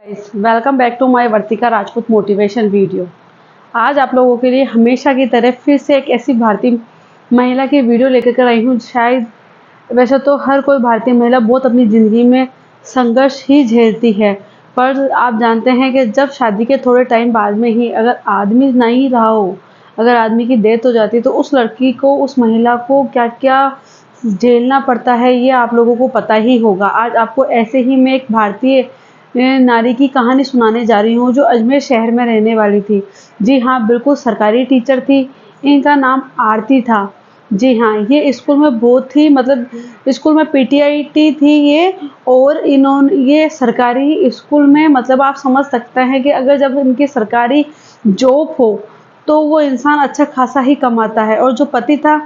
Welcome back to my Vartika Rajput motivation video. आज आप लोगों के लिए हमेशा की तरह फिर से एक ऐसी भारतीय महिला की वीडियो लेकर कर आई हूँ। शायद वैसे तो हर कोई भारतीय महिला बहुत अपनी ज़िंदगी में संघर्ष ही झेलती है, पर आप जानते हैं कि जब शादी के थोड़े टाइम बाद में ही अगर आदमी नहीं रहा हो, अगर आदमी की डेथ हो जाती है तो उस लड़की को, उस महिला को क्या क्या झेलना पड़ता है, ये आप लोगों को पता ही होगा। आज आपको ऐसे ही मैं एक भारतीय नारी की कहानी सुनाने जा रही हूँ जो अजमेर शहर में रहने वाली थी। जी हाँ, बिल्कुल सरकारी टीचर थी। इनका नाम आरती था। जी हाँ, ये स्कूल में बहुत ही स्कूल में पीटीआईटी थी ये। और ये सरकारी स्कूल में आप समझ सकते हैं कि अगर जब इनकी सरकारी जॉब हो तो वो इंसान अच्छा खासा ही कमाता है। और जो पति था,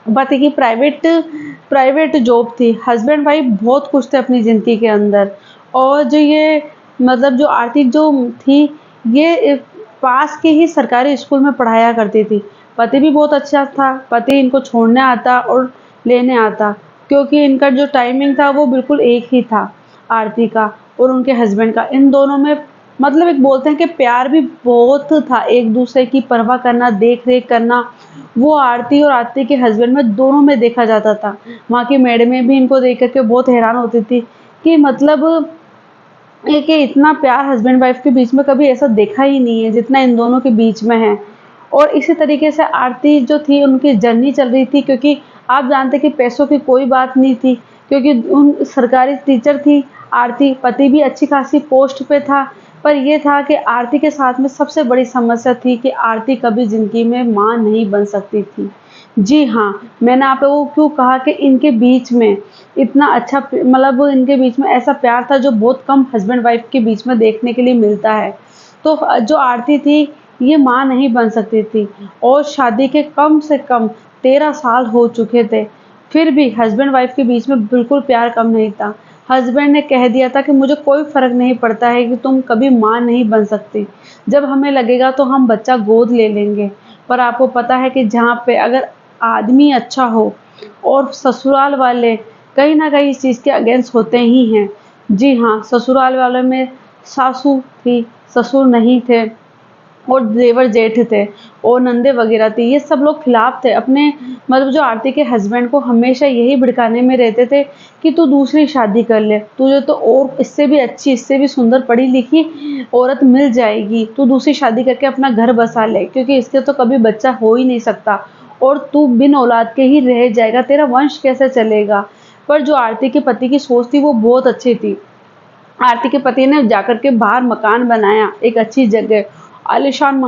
पति की प्राइवेट जॉब थी। हस्बैंड वाइफ बहुत खुश थे अपनी ज़िंदगी के अंदर। और जो ये जो आरती जो थी, ये पास के ही सरकारी स्कूल में पढ़ाया करती थी। पति भी बहुत अच्छा था, पति इनको छोड़ने आता और लेने आता, क्योंकि इनका जो टाइमिंग था वो बिल्कुल एक ही था, आरती का और उनके हस्बैंड का। इन दोनों में एक बोलते हैं कि प्यार भी बहुत था, एक दूसरे की परवाह करना, देख रेख करना, वो आरती और आरती के हस्बैंड में दोनों में देखा जाता था। वहाँ की मैडमें भी इनको देख करके बहुत हैरान होती थी कि कि इतना प्यार हस्बैंड वाइफ के बीच में कभी ऐसा देखा ही नहीं है जितना इन दोनों के बीच में है। और इसी तरीके से आरती जो थी, उनकी जर्नी चल रही थी, क्योंकि आप जानते कि पैसों की कोई बात नहीं थी, क्योंकि उन सरकारी टीचर थी आरती, पति भी अच्छी खासी पोस्ट पे था। पर ये था कि आरती के साथ में सबसे बड़ी समस्या थी कि आरती कभी ज़िंदगी में माँ नहीं बन सकती थी। जी हाँ, मैंने आप लोगों को क्यों कहा कि इनके बीच में इतना अच्छा इनके बीच में ऐसा प्यार था जो बहुत कम हस्बैंड वाइफ के बीच में देखने के लिए मिलता है। तो जो आरती थी, ये माँ नहीं बन सकती थी और शादी के कम से कम 13 साल हो चुके थे, फिर भी हस्बैंड वाइफ के बीच में बिल्कुल प्यार कम नहीं था। हस्बैंड ने कह दिया था कि मुझे कोई फ़र्क नहीं पड़ता है कि तुम कभी माँ नहीं बन सकती, जब हमें लगेगा तो हम बच्चा गोद ले लेंगे। पर आपको पता है कि जहाँ पे अगर आदमी अच्छा हो और ससुराल वाले कहीं न कहीं इस चीज़ के अगेंस्ट होते ही हैं। जी हाँ, ससुराल वालों में सासू थी, ससुर नहीं थे और देवर जेठ थे और नंदे वगैरह थी, ये सब लोग खिलाफ थे अपने। जो आरती के हस्बैंड को हमेशा यही भड़काने में रहते थे कि तू दूसरी शादी कर ले, तुझे तो और इससे भी अच्छी, इससे भी सुंदर पढ़ी लिखी औरत मिल जाएगी, तू दूसरी शादी करके अपना घर बसा ले, क्योंकि इससे तो कभी बच्चा हो ही नहीं सकता और तू बिन औलाद के ही रह जाएगा, तेरा वंश कैसे चलेगा। पर जो आरती के पति की सोच थी वो बहुत अच्छी थी। आरती के पति ने जाकर के बाहर मकान बनाया, एक अच्छी जगह आलीशान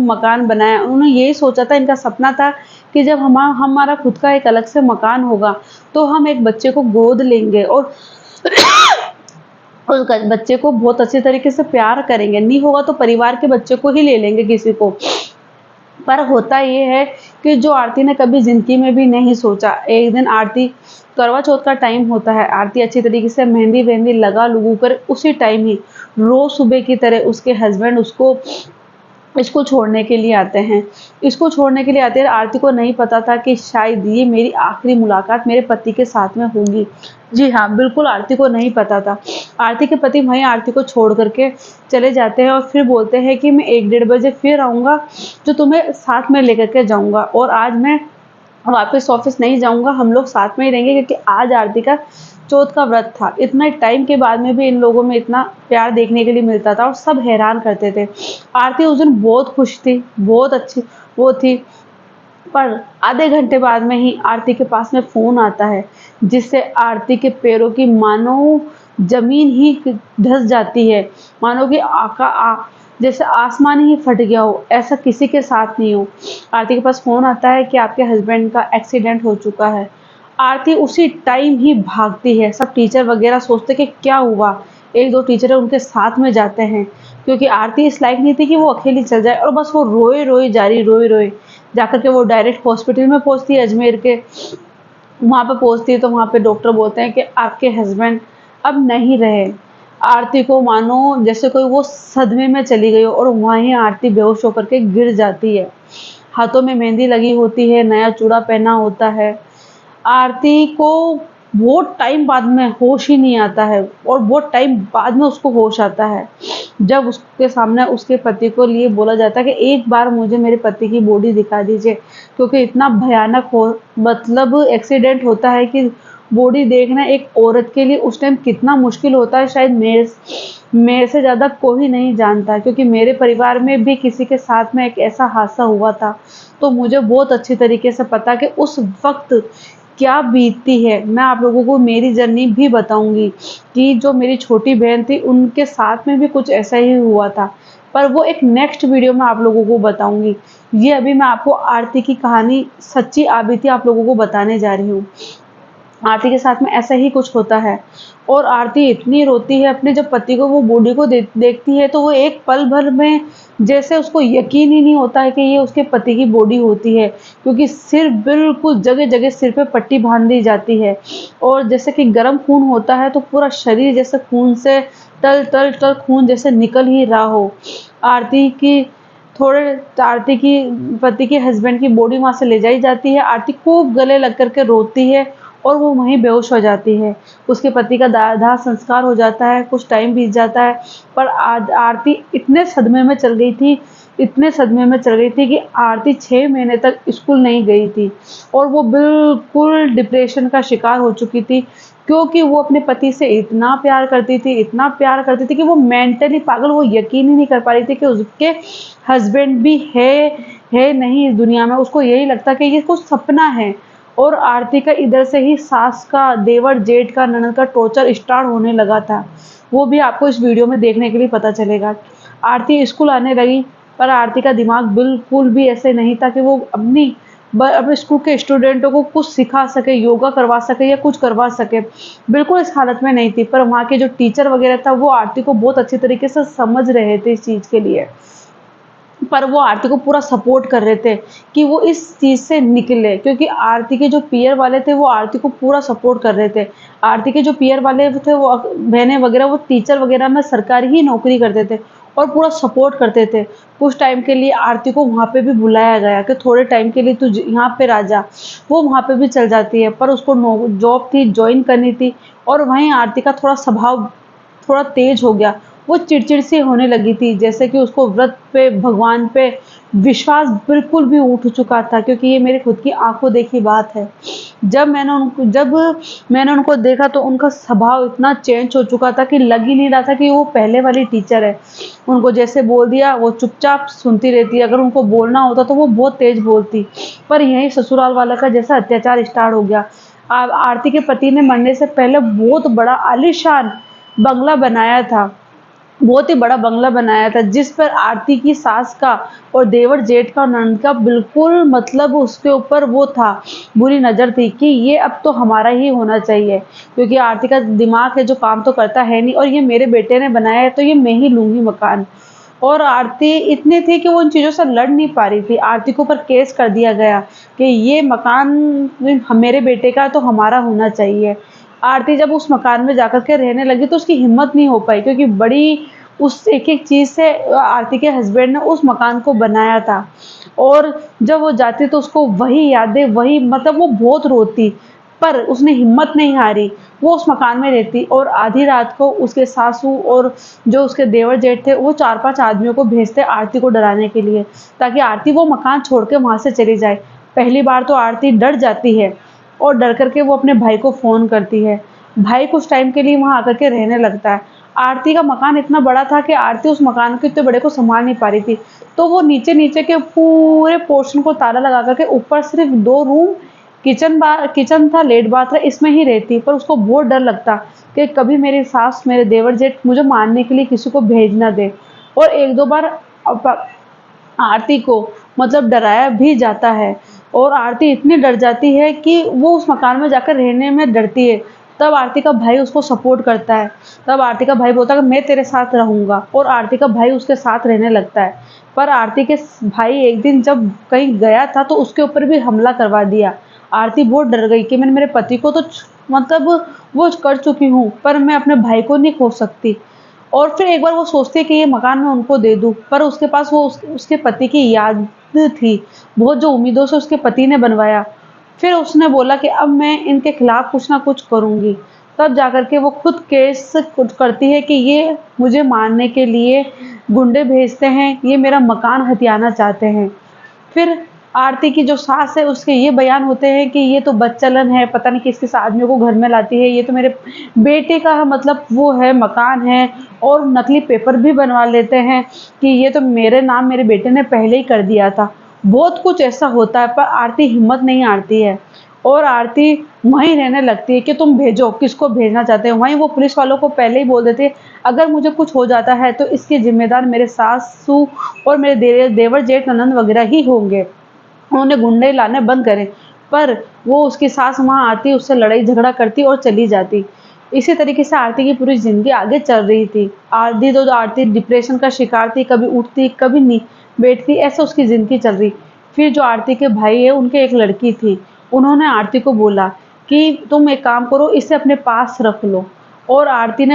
मकान बनाया। उन्होंने यही सोचा था, इनका सपना था कि जब हमारा खुद का एक अलग से मकान होगा तो हम एक बच्चे को गोद लेंगे और उस बच्चे को बहुत अच्छे तरीके से प्यार करेंगे, नहीं होगा तो परिवार के बच्चे को ही ले लेंगे किसी को। पर होता ये है कि जो आरती ने कभी ज़िंदगी में भी नहीं सोचा। एक दिन आरती, करवा चौथ का टाइम होता है, आरती अच्छी तरीके से मेहंदी-वेहंदी लगा लुगू कर उसी टाइम ही रोज़ सुबह की तरह उसके हस्बैंड इसको छोड़ने के लिए आते हैं। इसको छोड़ने के लिए आते हैं, आरती को नहीं पता था कि शायद ये मेरी आखिरी मुलाकात मेरे पति के साथ में होगी। जी हाँ, बिल्कुल आरती को नहीं पता था। आरती के पति वहीं आरती को छोड़ कर के चले जाते हैं और फिर बोलते हैं कि मैं 1 डेढ़ बजे फिर आऊँगा, जो तुम्हें साथ में लेकर के जाऊँगा और आज मैं वापस ऑफ़िस नहीं जाऊँगा, हम लोग साथ में ही रहेंगे, क्योंकि आज आरती का चौथ का व्रत था। इतने टाइम के बाद में भी इन लोगों में इतना प्यार देखने के लिए मिलता था और सब हैरान करते थे। आरती उस दिन बहुत खुश थी, बहुत अच्छी वो थी। पर आधे घंटे बाद में ही आरती के पास में फ़ोन आता है, जिससे आरती के पैरों की मानो ज़मीन ही धँस जाती है। मानो कि जैसे आसमान ही फट गया हो, ऐसा किसी के साथ नहीं हो। आरती के पास फ़ोन आता है कि आपके हस्बैंड का एक्सीडेंट हो चुका है। आरती उसी टाइम ही भागती है। सब टीचर वगैरह सोचते कि क्या हुआ? 1-2 टीचर उनके साथ में जाते हैं, क्योंकि आरती इस लायक नहीं थी कि वो अकेली चल जाए, और बस वो रोए-रोए जा रही, रोए-रोए जाकर के वो डायरेक्ट हॉस्पिटल में पहुँचती है अजमेर के। वहाँ पे पहुँचती है तो वहाँ पे डॉक्टर बोलते हैं कि आपके हस्बैंड अब नहीं रहे। आरती को मानो जैसे कोई वो सदमे में चली गई हो और वहीं आरती बेहोश होकर के गिर जाती है। हाथों में मेहंदी लगी होती है, नया चूड़ा पहना होता है। आरती को बहुत टाइम बाद में होश ही नहीं आता है, और बहुत टाइम बाद में उसको होश आता है जब उसके सामने उसके पति को लिए बोला जाता है कि एक बार मुझे मेरे पति की बॉडी दिखा दीजिए, क्योंकि इतना भयानक हो मतलब एक्सीडेंट होता है कि बॉडी देखना एक औरत के लिए उस टाइम कितना मुश्किल होता है, शायद मेरे से ज़्यादा कोई नहीं जानता, क्योंकि मेरे परिवार में भी किसी के साथ में एक ऐसा हादसा हुआ था। तो मुझे बहुत अच्छी तरीके से पता कि उस वक्त क्या बीतती है। मैं आप लोगों को मेरी जर्नी भी बताऊंगी कि जो मेरी छोटी बहन थी उनके साथ में भी कुछ ऐसा ही हुआ था, पर वो एक नेक्स्ट वीडियो में आप लोगों को बताऊंगी। ये अभी मैं आपको आरती की कहानी सच्ची बीती आप लोगों को बताने जा रही हूँ। आरती के साथ में ऐसा ही कुछ होता है, और आरती इतनी रोती है अपने जब पति को वो बॉडी को देखती है, तो वो एक पल भर में जैसे उसको यकीन ही नहीं होता है कि ये उसके पति की बॉडी होती है, क्योंकि सिर बिल्कुल जगह जगह सिर पे पट्टी बांध दी जाती है, और जैसे कि गर्म खून होता है तो पूरा शरीर जैसे खून से टल टल टल खून जैसे निकल ही रहा हो। आरती की थोड़े आरती की पति के हस्बैंड की बॉडी वहां से ले जाई जाती है। आरती खूब गले लग करके रोती है और वो वहीं बेहोश हो जाती है। उसके पति का दाह संस्कार हो जाता है, कुछ टाइम बीत जाता है, पर आज आरती इतने सदमे में चल गई थी, इतने सदमे में चल गई थी कि आरती 6 महीने तक स्कूल नहीं गई थी, और वो बिल्कुल डिप्रेशन का शिकार हो चुकी थी, क्योंकि वो अपने पति से इतना प्यार करती थी, इतना प्यार करती थी कि वो मेंटली पागल, वो यकीन ही नहीं कर पा रही थी कि उसके हस्बैंड भी है नहीं इस दुनिया में। उसको यही लगता कि ये कुछ सपना है। और आरती का इधर से ही सास का, देवर जेठ का, ननद का टॉर्चर स्टार्ट होने लगा था। वो भी आपको इस वीडियो में देखने के लिए पता चलेगा। आरती स्कूल आने लगी, पर आरती का दिमाग बिल्कुल भी ऐसे नहीं था कि वो अपने स्कूल के स्टूडेंटों को कुछ सिखा सके, योगा करवा सके या कुछ करवा सके। बिल्कुल इस हालत में नहीं थी, पर वहाँ के जो टीचर वगैरह था वो आरती को बहुत अच्छी तरीके से समझ रहे थे इस चीज़ के लिए, पर वो आरती को पूरा सपोर्ट कर रहे थे कि वो इस चीज़ से निकले, क्योंकि आरती के जो पीयर वाले थे वो आरती को पूरा सपोर्ट कर रहे थे। आरती के जो पीयर वाले थे वो बहनें वगैरह वो टीचर वगैरह में सरकारी ही नौकरी करते थे और पूरा सपोर्ट करते थे। कुछ टाइम के लिए आरती को वहाँ पे भी बुलाया गया कि थोड़े टाइम के लिए तू यहाँ पे आ जा। वो वहाँ पे भी चल जाती है, पर उसको जॉब थी, ज्वाइन करनी थी, और वहीं आरती का थोड़ा स्वभाव थोड़ा तेज हो गया। वो चिड़चिड़ सी होने लगी थी, जैसे कि उसको व्रत पे, भगवान पे विश्वास बिल्कुल भी उठ चुका था, क्योंकि ये मेरी खुद की आंखों देखी बात है। जब मैंने उनको देखा तो उनका स्वभाव इतना चेंज हो चुका था कि लग ही नहीं रहा था कि वो पहले वाली टीचर है। उनको जैसे बोल दिया वो चुपचाप सुनती रहती है, अगर उनको बोलना होता तो वो बहुत तेज बोलती। पर यही ससुराल वाला का जैसा अत्याचार स्टार्ट हो गया। आरती के पति ने मरने से पहले बहुत बड़ा आलीशान बंगला बनाया था, बहुत ही बड़ा बंगला बनाया था, जिस पर आरती की सास का और देवर जेठ का और ननद का बिल्कुल मतलब उसके ऊपर वो था, बुरी नज़र थी कि ये अब तो हमारा ही होना चाहिए, क्योंकि आरती का दिमाग है जो काम तो करता है नहीं, और ये मेरे बेटे ने बनाया है तो ये मैं ही लूँगी मकान। और आरती इतनी थी कि वो उन चीज़ों से लड़ नहीं पा रही थी। आरती के ऊपर केस कर दिया गया कि ये मकान मेरे बेटे का तो हमारा होना चाहिए। आरती जब उस मकान में जाकर के रहने लगी तो उसकी हिम्मत नहीं हो पाई, क्योंकि बड़ी उस एक-एक चीज़ से आरती के हस्बैंड ने उस मकान को बनाया था, और जब वो जाती तो उसको वही यादें, वही मतलब वो बहुत रोती, पर उसने हिम्मत नहीं हारी। वो उस मकान में रहती, और आधी रात को उसके सासू और जो उसके देवर जेठ थे वो 4-5 आदमियों को भेजते आरती को डराने के लिए, ताकि आरती वो मकान छोड़ के वहाँ से चली जाए। पहली बार तो आरती डर जाती है, और डर करके वो अपने भाई को फ़ोन करती है। भाई कुछ टाइम के लिए वहाँ आकर के रहने लगता है। आरती का मकान इतना बड़ा था कि आरती उस मकान के इतने बड़े को सँभाल नहीं पा रही थी। तो वो नीचे-नीचे के पूरे पोर्शन को ताला लगा कर के ऊपर सिर्फ़ 2 रूम, किचन था, लेट बाथ था, इसमें ही रहती। पर उसको बहुत डर लगता कि कभी मेरी सास, मेरे देवर जेठ मुझे मारने के लिए किसी को भेज ना दें। और 1-2 बार आरती को मतलब डराया भी जाता है, और आरती इतनी डर जाती है कि वो उस मकान में जाकर रहने में डरती है। तब आरती का भाई उसको सपोर्ट करता है। तब आरती का भाई बोलता है कि मैं तेरे साथ रहूँगा, और आरती का भाई उसके साथ रहने लगता है। पर आरती के भाई एक दिन जब कहीं गया था तो उसके ऊपर भी हमला करवा दिया। आरती बहुत डर गई कि मैंने मेरे पति को तो मतलब वो कर चुकी हूँ, पर मैं अपने भाई को नहीं खो सकती। और फिर एक बार वो सोचती है कि ये मकान मैं उनको दे दूँ, पर उसके पास वो उसके पति की याद थी, बहुत जो उम्मीदों से उसके पति ने बनवाया, फिर उसने बोला कि अब मैं इनके खिलाफ कुछ ना कुछ करूँगी। तब जाकर के वो खुद केस खुद करती है कि ये मुझे मारने के लिए गुंडे भेजते हैं, ये मेरा मकान हथियाना चाहते हैं। फिर आरती की जो सास है उसके ये बयान होते हैं कि ये तो बदचलन है, पता नहीं किस-किस आदमियों को घर में लाती है, ये तो मेरे बेटे का मतलब वो है मकान है, और नकली पेपर भी बनवा लेते हैं कि ये तो मेरे नाम मेरे बेटे ने पहले ही कर दिया था। बहुत कुछ ऐसा होता है, पर आरती हिम्मत नहीं हारती है और आरती वहीं रहने लगती है कि तुम भेजो, किसको भेजना चाहते हो। वहीं वो पुलिस वालों को पहले ही बोल देते हैं, अगर मुझे कुछ हो जाता है तो इसके ज़िम्मेदार मेरे सासू और मेरे देवर जेठ ननंद वगैरह ही होंगे। उन्होंने गुंडे लाने बंद करे, पर वो उसकी सास वहाँ आती, उससे लड़ाई झगड़ा करती और चली जाती। इसी तरीके से आरती की पूरी ज़िंदगी आगे चल रही थी। आरती डिप्रेशन का शिकार थी, कभी उठती, कभी नी बैठती, ऐसे उसकी ज़िंदगी चल रही। फिर जो आरती के भाई है, उनके एक लड़की थी, उन्होंने आरती को बोला कि तुम एक काम करो, इसे अपने पास रख लो। और आरती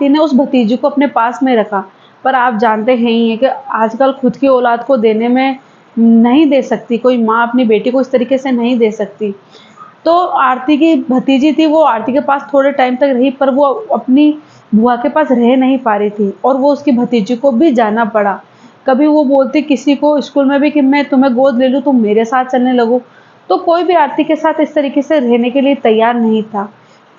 ने उस भतीजी को अपने पास में रखा। पर आप जानते हैं ही हैं कि आजकल खुद की औलाद को देने में नहीं दे सकती, कोई माँ अपनी बेटी को इस तरीके से नहीं दे सकती। तो आरती की भतीजी थी, वो आरती के पास थोड़े टाइम तक रही, पर वो अपनी बुआ के पास रह नहीं पा रही थी और वो उसकी भतीजी को भी जाना पड़ा। कभी वो बोलती किसी को स्कूल में भी कि मैं तुम्हें गोद ले लूँ, तुम मेरे साथ चलने लगो। तो कोई भी आरती के साथ इस तरीके से रहने के लिए तैयार नहीं था।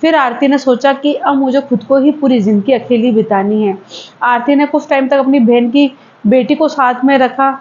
फिर आरती ने सोचा कि अब मुझे खुद को ही पूरी ज़िंदगी अकेली बितानी है। आरती ने कुछ टाइम तक अपनी बहन की बेटी को साथ में रखा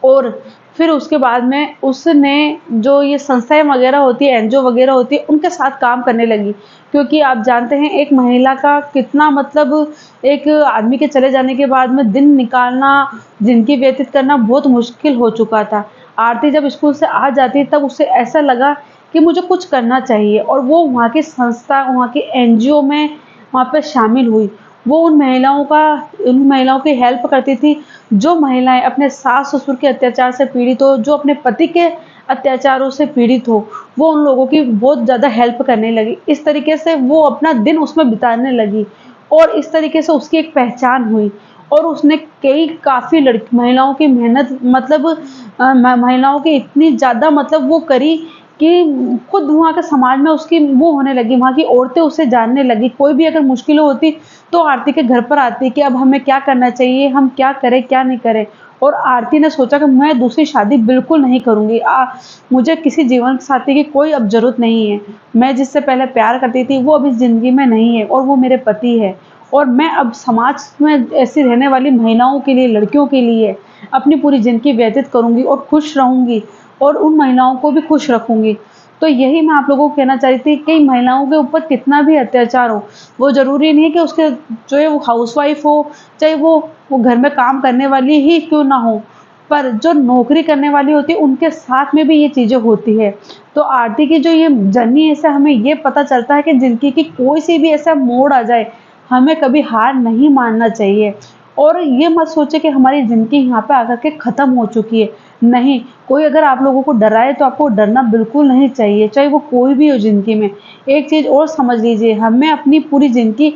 और फिर उसके बाद में उसने जो ये संस्थाएँ वग़ैरह होती है, एनजीओ वग़ैरह होती है, उनके साथ काम करने लगी। क्योंकि आप जानते हैं एक महिला का कितना मतलब एक आदमी के चले जाने के बाद में दिन निकालना, ज़िंदगी व्यतीत करना बहुत मुश्किल हो चुका था। आरती जब स्कूल से आ जाती तब उसे ऐसा लगा कि मुझे कुछ करना चाहिए और वो वहाँ की संस्था, वहाँ की एनजीओ में वहाँ पे शामिल हुई। वो उन महिलाओं की हेल्प करती थी, जो महिलाएँ अपने सास-ससुर के अत्याचार से पीड़ित हो, जो अपने पति के अत्याचारों से पीड़ित हो, वो उन लोगों की बहुत ज़्यादा हेल्प करने लगी। इस तरीके से वो अपना दिन उसमें बिताने लगी और इस तरीके से उसकी एक पहचान हुई और उसने कई काफ़ी लड़की महिलाओं की मेहनत मतलब महिलाओं की इतनी ज़्यादा मतलब वो करी कि खुद वहाँ के समाज में उसकी वो होने लगी, वहाँ की औरतें उसे जानने लगी। कोई भी अगर मुश्किलें होती तो आरती के घर पर आती कि अब हमें क्या करना चाहिए, हम क्या करें, क्या नहीं करें। और आरती ने सोचा कि मैं दूसरी शादी बिल्कुल नहीं करूँगी। मुझे किसी जीवन साथी की कोई अब ज़रूरत नहीं है। मैं जिससे पहले प्यार करती थी वो अब इस ज़िंदगी में नहीं है और वो मेरे पति है। और मैं अब समाज में ऐसी रहने वाली महिलाओं के लिए, लड़कियों के लिए अपनी पूरी ज़िंदगी व्यतीत करूँगी और खुश रहूँगी और उन महिलाओं को भी खुश रखूँगी। तो यही मैं आप लोगों को कहना चाह रही थी कि महिलाओं के ऊपर कितना भी अत्याचार हो, वो ज़रूरी नहीं है कि उसके जो है वो हाउसवाइफ़ हो, चाहे वो घर में काम करने वाली ही क्यों ना हो, पर जो नौकरी करने वाली होती है उनके साथ में भी ये चीज़ें होती है। तो आरती की जो ये जर्नी है, इससे हमें ये पता चलता है कि ज़िंदगी की कोई सी भी ऐसा मोड़ आ जाए, हमें कभी हार नहीं मानना चाहिए। और ये मत सोचे कि हमारी ज़िंदगी यहाँ पे आकर के ख़त्म हो चुकी है। नहीं, कोई अगर आप लोगों को डराए तो आपको डरना बिल्कुल नहीं चाहिए, चाहे वो कोई भी हो ज़िंदगी में। एक चीज़ और समझ लीजिए, हमें अपनी पूरी ज़िंदगी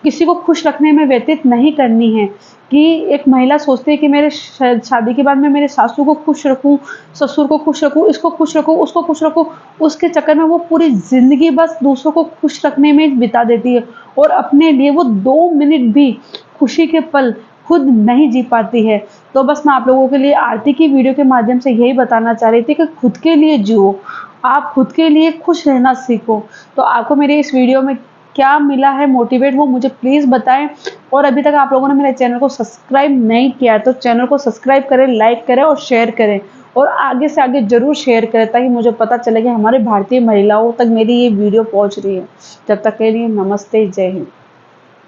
किसी को खुश रखने में व्यतीत नहीं करनी है कि एक महिला सोचती है कि मेरे शादी के बाद मैं मेरे सासू को खुश रखूँ, ससुर को खुश रखूँ, इसको खुश रखूँ, उसको खुश रखूँ। उसके चक्कर में वो पूरी ज़िंदगी बस दूसरों को खुश रखने में बिता देती है और अपने लिए वो 2 मिनट भी खुशी के पल खुद नहीं जी पाती है। तो बस मैं आप लोगों के लिए आरती की वीडियो के माध्यम से यही बताना चाह रही थी कि खुद के लिए जियो, आप खुद के लिए खुश रहना सीखो। तो आपको मेरी इस वीडियो में क्या मिला है मोटिवेट, वो मुझे प्लीज़ बताएँ। और अभी तक आप लोगों ने मेरे चैनल को सब्सक्राइब नहीं किया है तो चैनल को सब्सक्राइब करें, लाइक करें और शेयर करें और आगे से आगे ज़रूर शेयर करें ताकि मुझे पता चले कि हमारे भारतीय महिलाओं तक मेरी ये वीडियो पहुँच रही है। तब तक के लिए नमस्ते, जय हिंद।